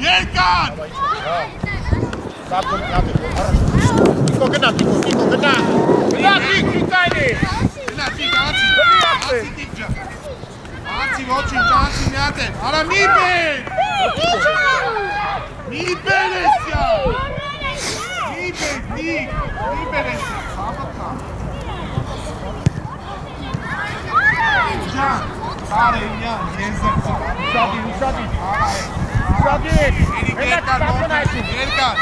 Speaker 3: Երկար։
Speaker 1: Սապկոն կատը։ Տիկո գնա։ Գնա, տիկայնի։
Speaker 3: Գնա, Անցի ոչինչ, անցի միատ են, արա մի բեր ես յա, մի բեր ես յա, խավը կա Ջան, կարը ինյան, եզր
Speaker 1: Շադի
Speaker 3: Էրիկ երկար, երկար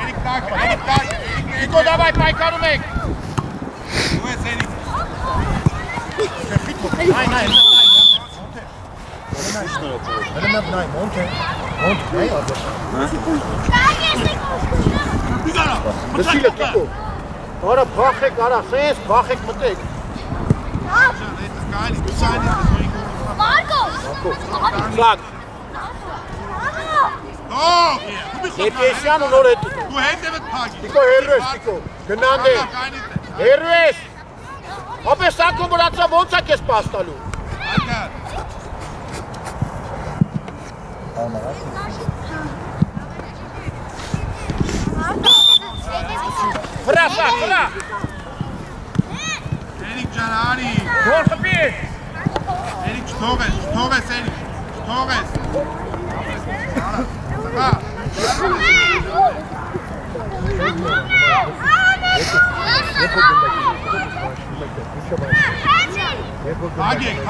Speaker 3: Էրիկ տակ
Speaker 1: Տիկո դավայ պայքարում եք
Speaker 3: Դու ես Էրիկ
Speaker 1: Դսիլը Տիկո Արա բախեք, արա, սենց բախեք մտեք Սակ Հետեսյան ու նոր հետ
Speaker 3: Դու հետ եվդ պագի
Speaker 1: Տիկո հերու ես Տիկո, գնանդ է Հերու ես Ապե սակում վրացա ոնց ակ ես պաստալու Վրա սակ, վրա
Speaker 3: Էրիկ ջան արի
Speaker 1: Գոր խպիր
Speaker 3: Էրիկ չթողես Էրիկ չթողես Հա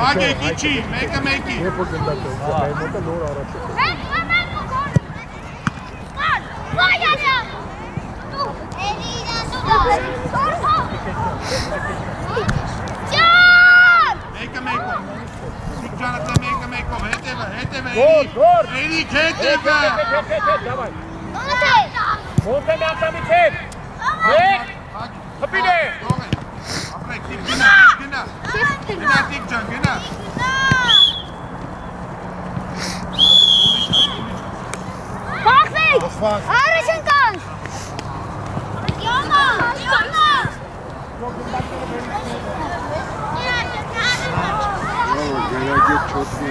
Speaker 3: Հագեք, իչի, մեկը մեկի Մեկը մեկով Սիկ ջանացա մեկը մեկով, հետևը Էրիկ հետևը
Speaker 1: Մոնտե մի անգամից հետ Եկ, խպին է
Speaker 3: Ապրեք, գնա տիկ ջան, գնա
Speaker 2: Բախվեք, առաջ ընկանք Յոմա
Speaker 5: Գերագետ չոտի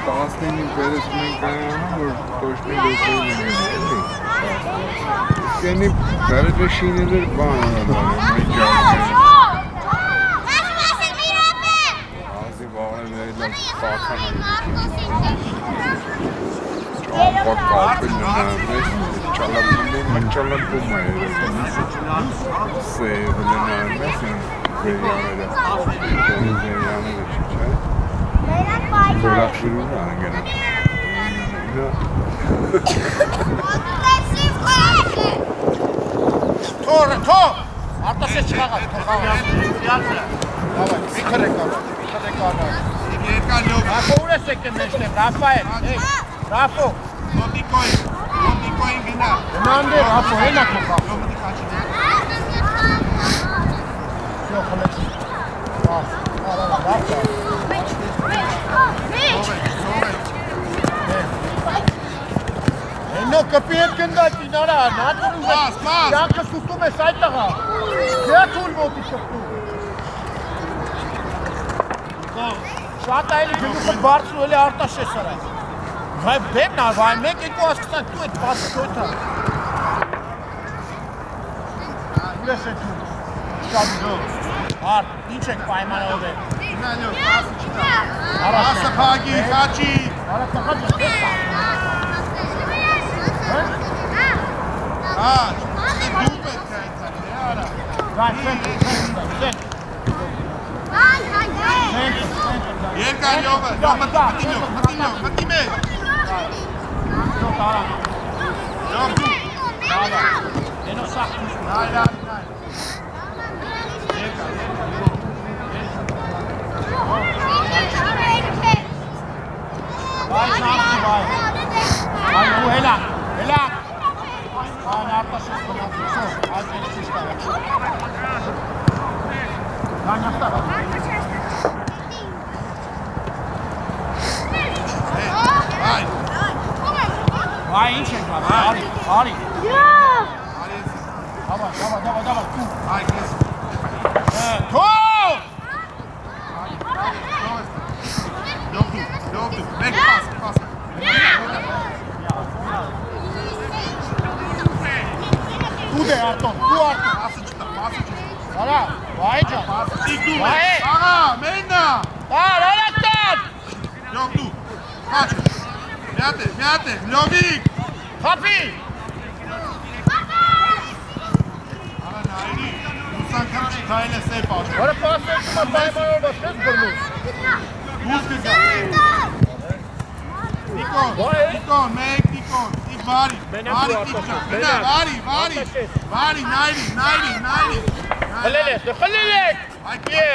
Speaker 5: Պասնին բերես մենք այանում, որ տոշնի լոքել են Կենի բերետ է շինել էր բան Ազի բաղն է վերել պախան Ճամպակ կապել ննարվես Չալապում է Սեյվը ննարվես Վերյաները չիչ Բրախշիրուն անգենը
Speaker 1: Թորը, արտասես չխաղաց, Դավայ, մի խրեք առավ
Speaker 3: Երկար լոք
Speaker 1: Ռաֆո ուր ես եկել մեջտեմ, Ռաֆայել, Ռաֆո
Speaker 3: Լոտիկոին գնա
Speaker 1: Գնանդ է, Ռաֆո, հենակ մոկա
Speaker 3: Լոմդի խաչի
Speaker 1: Սյո խլեցի Ռաֆա կպի հետ գնդակ ինարա, նատորում յանքը սուտում ես այդ տղա։ Դե թուլ մոտի շպտում։ Շատ այլի գնդուկը բարձրու էլի արտաշես արած։ Վայ բեմն ար, վայ մեկ եկու ասկստան դու էդ բացը կոյթա։ Ուր ես էդ դու։ Շատ դու։ Հարդ, ինչ եք պայմանով է։
Speaker 3: Նանյո, ասը չտա։ Ասը խագի, խաչի։
Speaker 1: Արա տղաճ ես տեղ
Speaker 3: Խաչ, դու պետք է այցանի, արա։
Speaker 1: Գայ, սենտր։
Speaker 3: Երկար յովը, մտի մեջ։ Յով դու։
Speaker 1: Ենո սաղ կուշ։
Speaker 3: Նայր։
Speaker 1: Վայ, նամքի վայ։ Այ ու հելակ։ Այ նարտաշես կնացուսով, այլ կենի չիշ կարակ։ Գայ նախտավ։ Վայ, ինչ ենք լավ, արի։ Դավա, դու։
Speaker 3: Այ, կես։
Speaker 1: Թող!
Speaker 3: Յով դու, մեկ պաս։
Speaker 1: Դու դե արտոն, դու արտոն։
Speaker 3: Ասը չտա։
Speaker 1: Արա, վայ ջան։
Speaker 3: Տիկ դու
Speaker 1: Վայ։
Speaker 3: մեկ, աղա, մեննա։
Speaker 1: Տար, արատան։
Speaker 3: Յով դու, խաչ։ Միատ է, լյովիկ։
Speaker 1: Խապի։
Speaker 3: Աղա նայրի, ուսանքամ չքայլ է սեպ աշկ։
Speaker 1: Որը պասեր կմա պայմանով ես բրնում։
Speaker 3: Դուս կգա։ Տիկոն, մեկ տիկոն, տիկ վարի, տիկ չան, գնա, վարի, նայրի։
Speaker 1: Խլել ես, խլել եք։
Speaker 3: Այ կե։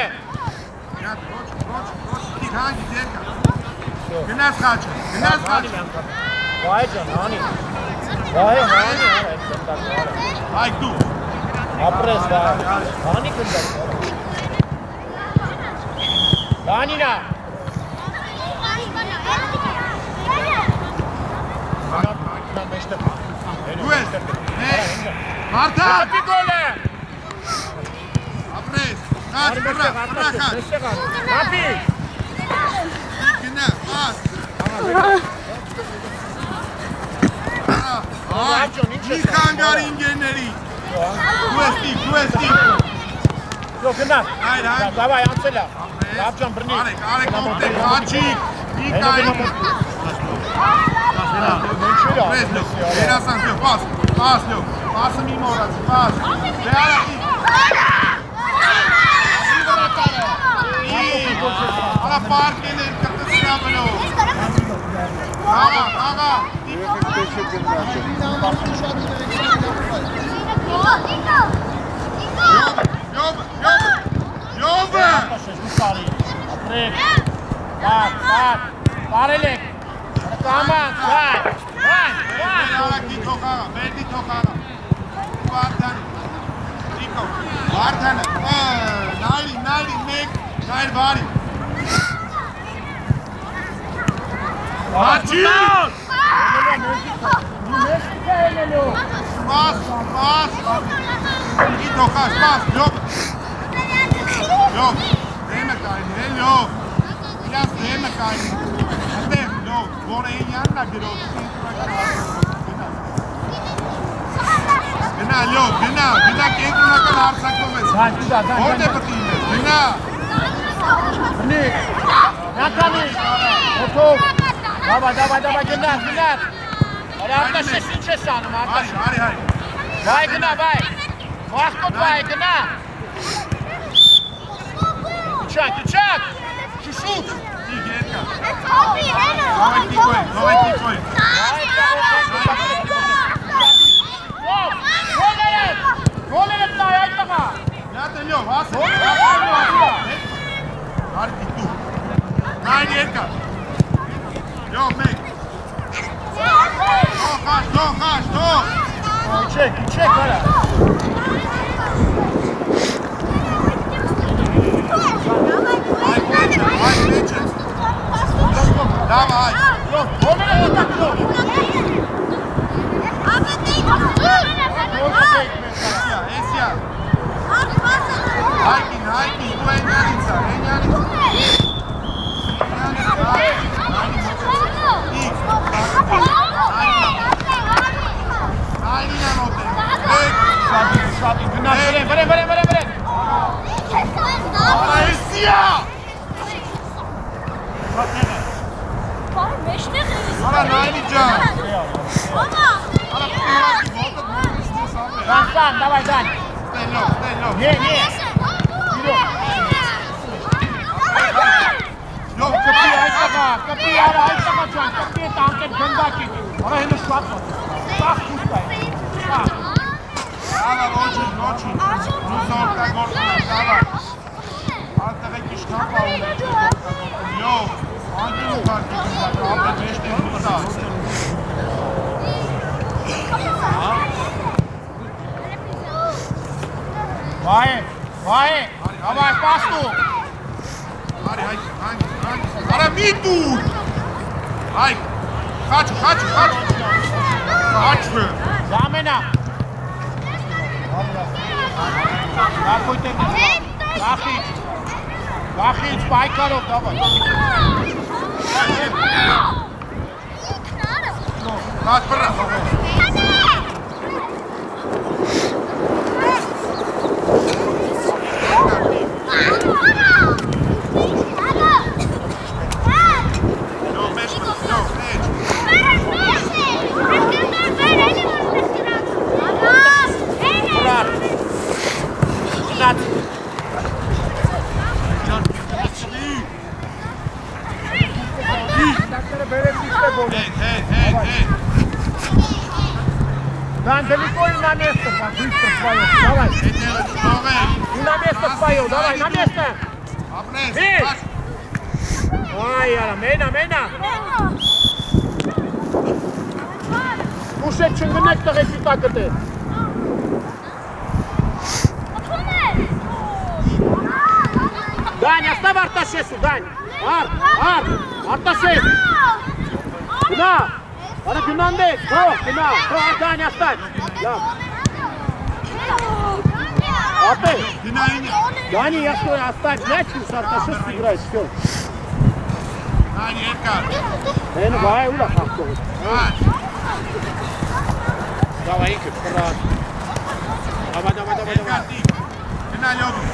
Speaker 3: Միատ, ոչ, տիկ հանգի ձերկա։ Գնաս խաչը։
Speaker 1: Վայ ջան, հանի։ Վայ, հանի,
Speaker 3: Այ դու։
Speaker 1: ապրես վայ, հանի կնդակ։ Լանինա։
Speaker 3: Դու ես, մեկ, մարդան,
Speaker 1: Հապի գոլ է։
Speaker 3: ապրես, խաչ, բրա խաչ,
Speaker 1: Հապի։
Speaker 3: գնա, պաս, մի խանգար ինգերների, դու ես տիկ,
Speaker 1: Դու գնա։
Speaker 3: Այր,
Speaker 1: Դավայ, անցելա։ Լավ ջան բրնի։
Speaker 3: արեք մոտեք, խաչիկ, տիկային, ապրես լյով, երասան լյով, պաս լյով, պասը մի մորացի, պաս, դե արա տիկ, արա պարկել են կտսրա բնով, աղա, յովը,
Speaker 1: Ապրեք։ Բարել եք։ Կամանք, վայ։
Speaker 3: արակի թողաղա, վերդի թողաղա, վարդանը, տիկո, վարդանը, նայրի, մեկ, նայր վարի, Հաչի, պաս, ի թողաղ, պաս, լյով, դեմը կայնի, լյով, իրաս դեմը կայնի, հտեղ, լյով, որ էին յաննա գրով, գնա, լյով, գնա կենտրոնական հարցակով ես, ո՞րդ է պտի ինես, գնա,
Speaker 1: Բնի, նատանի, հոթով, դավայ, գնար, արտաշես ինչ ես անում, արտաշես,
Speaker 3: արի,
Speaker 1: վայ գնա, վախկոտ վայ գնա, իչակ, շուշուտ,
Speaker 3: տիկ երկա,
Speaker 2: Հապի, հենո։
Speaker 3: նովայ տիկոյ,
Speaker 1: Գոլ էր նայ այդ տղա,
Speaker 3: միատ է լյով, հասը, արի տիկ դու, նայն երկա, լյով մեկ, թող,
Speaker 1: իչեք, արա,
Speaker 3: այ մեջը, լավ այ,
Speaker 1: գոլ էր այդ տղա,
Speaker 3: Արա նայնի ջան։
Speaker 2: Մամա։
Speaker 3: Արա պիրակի ոտը բուրս ամեն։
Speaker 4: Դան, դավայ, դան։
Speaker 3: Ստելով։
Speaker 4: Не.
Speaker 3: Լով
Speaker 4: Կպի այստեղա, կպի արա այստեղա ճան, կպի է տանքեր գնդակի։ Արա հենը շված ոտ։ Սաղ կուստա է։ Սաղ։
Speaker 3: Ալա ոչի։ Նուզորտա գործնա, դավա։ Ատեղ է կիշկապա ունի։ Լով, անկին ու կարկի գնդակ, ապեր մեջտ է մուտա։
Speaker 4: Վայ, ավայ, պաստու։
Speaker 3: Արի, արա մի դուր։ Այ, խաչ։ Խաչվը։
Speaker 4: Զամենա։ Գախույտ եմ, գախից, պայքարով, դավայ։
Speaker 3: Խաչ բրա։
Speaker 4: Дан, далеко и на место, быстро встаёшь, давай. И на место встаёшь, давай, на место. Ай, яра, մենա։ Ուշեք չնգնեք տղեցի տակը դե։ Դань, оставь Արտաշեսու, Դань։ Արտաշես։ Գնա, արա գնանդեք, գնա, Դань, оставь։ Լավ։ Ապե։ Դանի, я что, оставь мяч, и Արտաշես играет, всё.
Speaker 3: Նայնի երկար։
Speaker 4: Են վայ ուլա խախտող։
Speaker 1: Давай, Игорь, брат. Давай.
Speaker 3: Գնա լյոբի։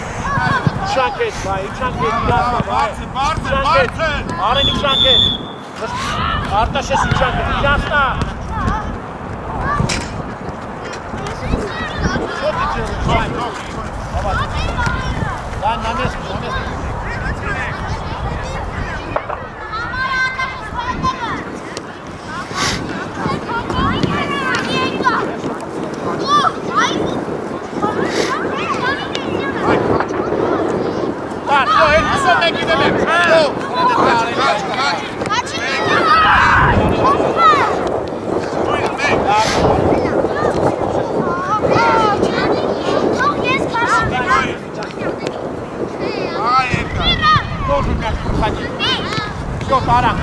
Speaker 1: Շանքես, վայ, շանքես, դասա, վայ։
Speaker 3: Բարձր։
Speaker 1: Արենի շանքես։ Արտաշեսի շանքես, դասա։ Что ты делаешь, вայ? Давай. Да, на место. Так, все, это все таки демек. Должен мяч проходить. Все, Таран,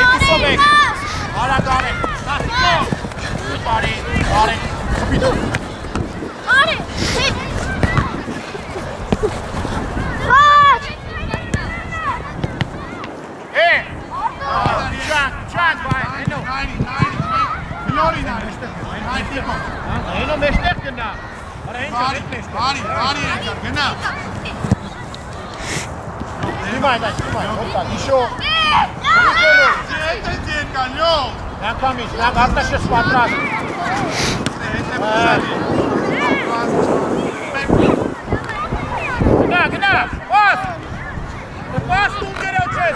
Speaker 1: эти собек. Арен. Арен. Капитан. Чан, вай, eno. Eno meștept când da. Ara enja meștept.
Speaker 3: Ari, gână.
Speaker 1: Sнимай, вот так, еще.
Speaker 3: Это деньга, Лёв.
Speaker 1: Нам камиш, нам Арташес квадрат. Гна, пас! Пас, tu greu ce?